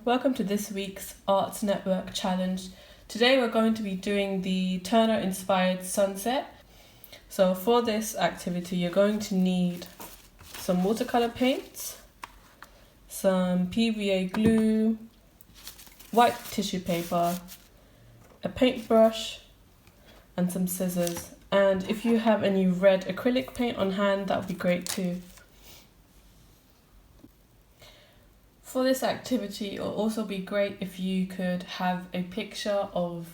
welcome to this week's Arts Network Challenge. Today we're going to be doing the Turner inspired sunset. So for this activity you're going to need some watercolour paints, some PVA glue, white tissue paper, a paintbrush and some scissors. And if you have any red acrylic paint on hand, that would be great too. For this activity, it will also be great if you could have a picture of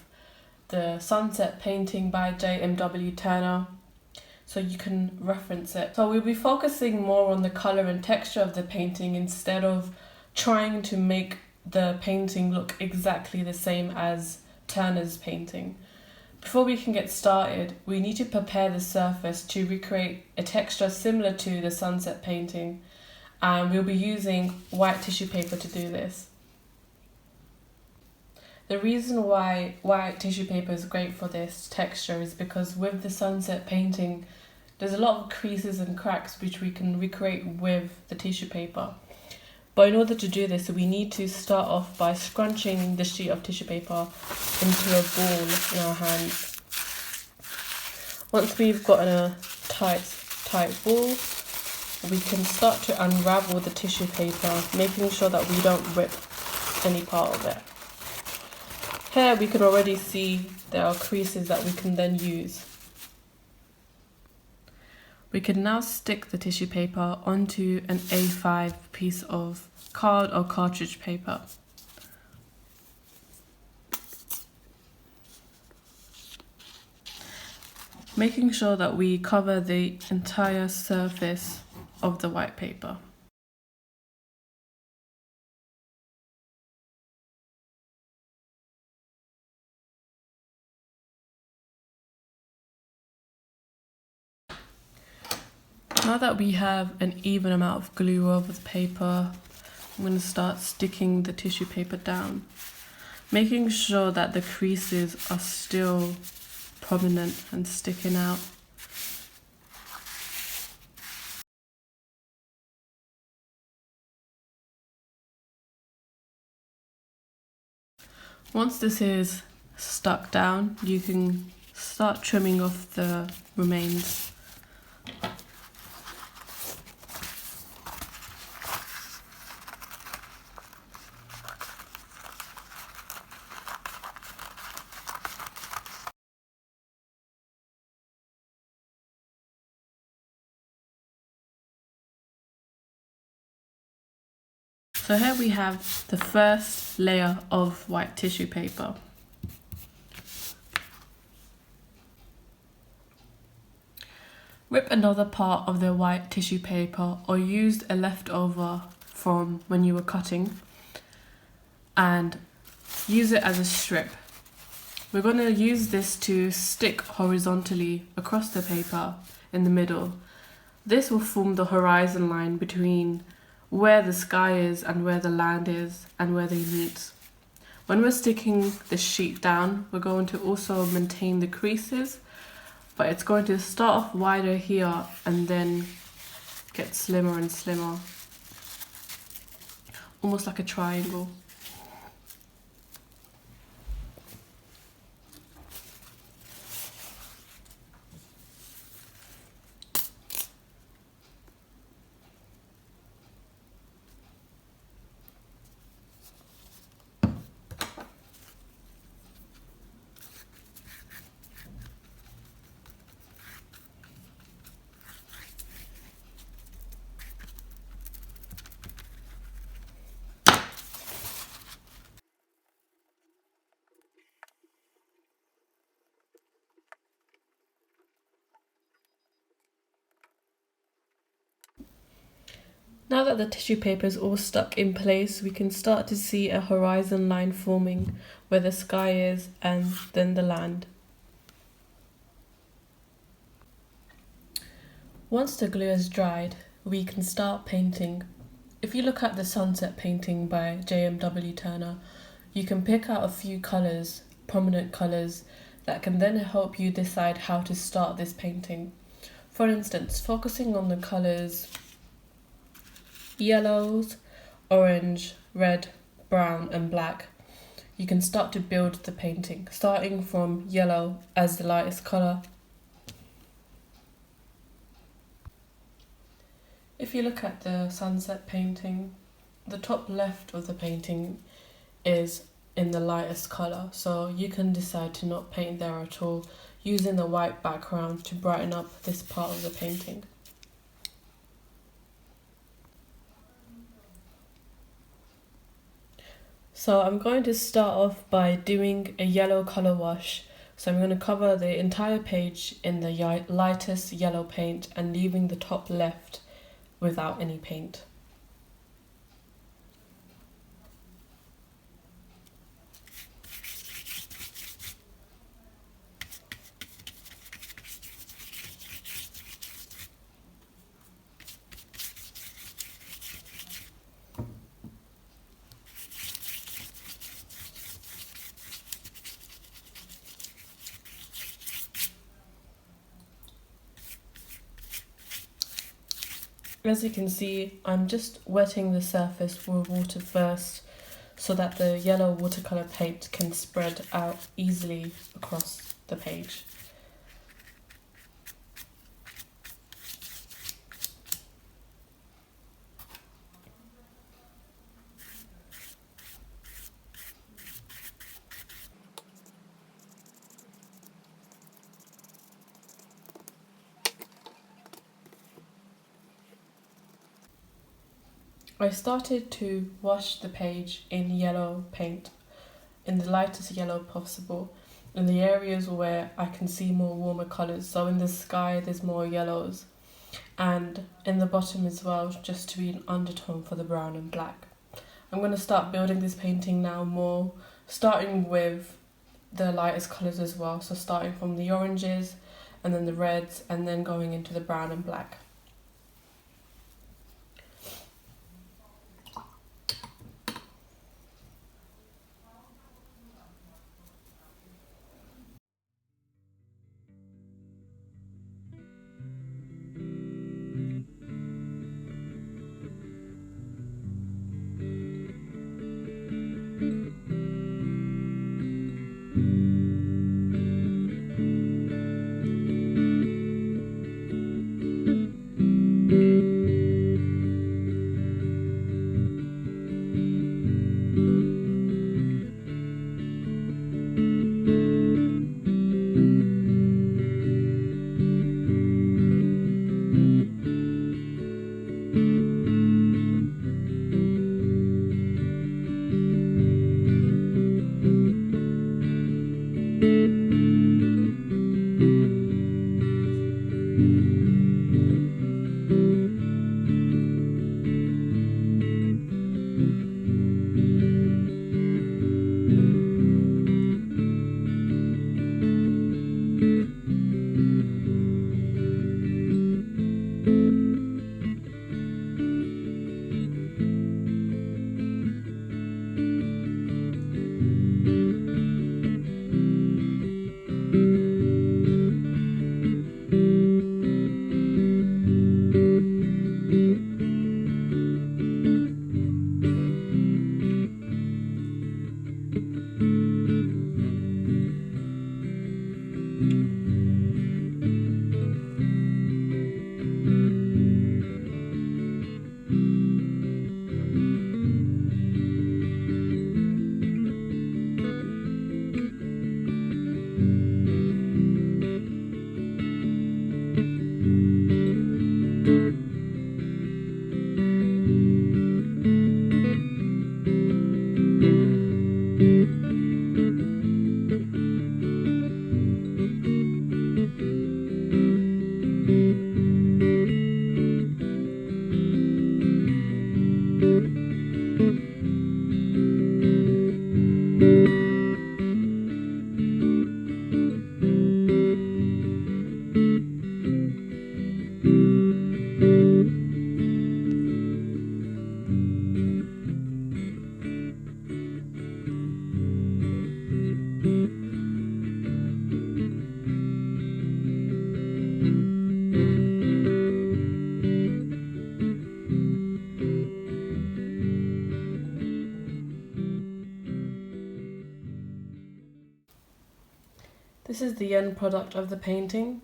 the sunset painting by J.M.W. Turner so you can reference it. So we'll be focusing more on the colour and texture of the painting instead of trying to make the painting look exactly the same as Turner's painting. Before we can get started, we need to prepare the surface to recreate a texture similar to the sunset painting. And we'll be using white tissue paper to do this. The reason why white tissue paper is great for this texture is because with the sunset painting, there's a lot of creases and cracks which we can recreate with the tissue paper. But in order to do this, we need to start off by scrunching the sheet of tissue paper into a ball in our hands. Once we've gotten a tight ball, we can start to unravel the tissue paper, making sure that we don't rip any part of it. Here we can already see there are creases that we can then use. We can now stick the tissue paper onto an A5 piece of card or cartridge paper. Making sure that we cover the entire surface of the white paper. Now that we have an even amount of glue over the paper, I'm going to start sticking the tissue paper down, making sure that the creases are still prominent and sticking out. Once this is stuck down, you can start trimming off the remains. So here we have the first layer of white tissue paper. Rip another part of the white tissue paper or use a leftover from when you were cutting and use it as a strip. We're going to use this to stick horizontally across the paper in the middle. This will form the horizon line between where the sky is and where the land is and where they meet. When we're sticking the sheet down, we're going to also maintain the creases, but it's going to start off wider here and then get slimmer and slimmer, almost like a triangle. Now that the tissue paper is all stuck in place, we can start to see a horizon line forming where the sky is and then the land. Once the glue is dried, we can start painting. If you look at the sunset painting by J.M.W. Turner, you can pick out a few colours, prominent colours, that can then help you decide how to start this painting. For instance, focusing on the colours yellows, orange, red, brown and black, you can start to build the painting, starting from yellow as the lightest colour. If you look at the sunset painting, the top left of the painting is in the lightest colour, so you can decide to not paint there at all, using the white background to brighten up this part of the painting. So I'm going to start off by doing a yellow colour wash. So I'm going to cover the entire page in the lightest yellow paint and leaving the top left without any paint. As you can see, I'm just wetting the surface with water first so that the yellow watercolour paint can spread out easily across the page. I started to wash the page in yellow paint, in the lightest yellow possible, in the areas where I can see more warmer colours. So in the sky there's more yellows, and in the bottom as well, just to be an undertone for the brown and black. I'm going to start building this painting now more, starting with the lightest colours as well, so starting from the oranges and then the reds and then going into the brown and black. This is the end product of the painting,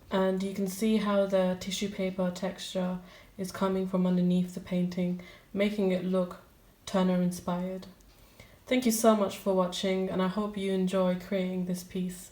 and you can see how the tissue paper texture is coming from underneath the painting, making it look Turner inspired. Thank you so much for watching, and I hope you enjoy creating this piece.